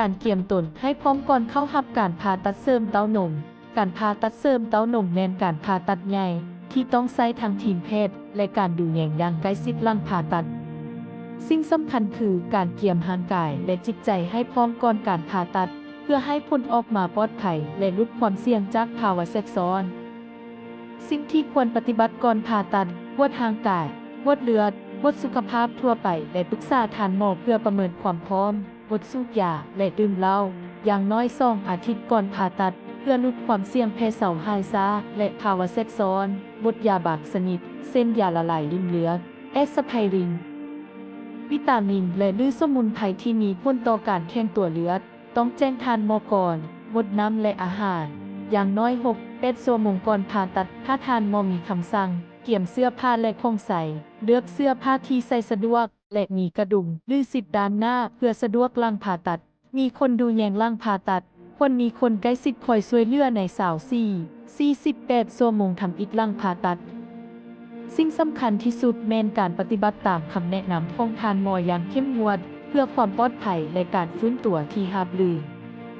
การเตรียมตนให้พร้อมก่อนเข้ารับการผ่าตัดเสริมเต้านมการผ่าตัดเสริมเต้านมแม่นการผ่าตัดใหญ่ที่ต้องใช้ทั้งทีมแพทย์และการดูแลอย่างใกล้ชิดหลังผ่าตัดสิ่งสำคัญคือการเตรียมร่างกายและจิตใจให้พร้อมก่อนการผ่าตัดเพื่อให้ผลออกมาปลอดภัยและลดความเสี่ยงจากภาวะแทรกซ้อนสิ่งที่ควรปฏิบัติก่อนผ่าตัดตรวจร่างกายตรวจเลือดตรวจสุขภาพทั่วไปและปรึกษาทางหมอเพื่อประเมินความพร้อมงดสูบยาและดื่มเหล้าอย่างน้อย2 อาทิตย์ก่อนผ่าตัดเพื่อลดความเสี่ยงแพ้เสาหายซาและภาวะแทรกซ้อนงดยาบางชนิดเช่นยาละลายริ่มเลือดแอสไพรินวิตามินและสมุนไพรที่มีผลต่อการแข็งตัวเลือดต้องแจ้งทานหมอก่อนงดน้ำและอาหารอย่างน้อย6-8 ชั่วโมงก่อนผ่าตัดถ้าทานหมอมีคำสั่งเตรียมเสื้อผ้าและของใส่เลือกเสื้อผ้าที่ใส่สะดวกและมีกระดุมซิปด้านหน้าเพื่อสะดวกหลังผ่าตัดมีคนดูแลหลังผ่าตัดควรมีคนใกล้ชิดคอยช่วยเหลือใน24-48 ชั่วโมงทำอิฐหลังผ่าตัดสิ่งสำคัญที่สุดแม่นการปฏิบัติตามคำแนะนำของทานหมออย่างเข้มงวดเพื่อความปลอดภัยและการฟื้นตัวที่ราบรื่น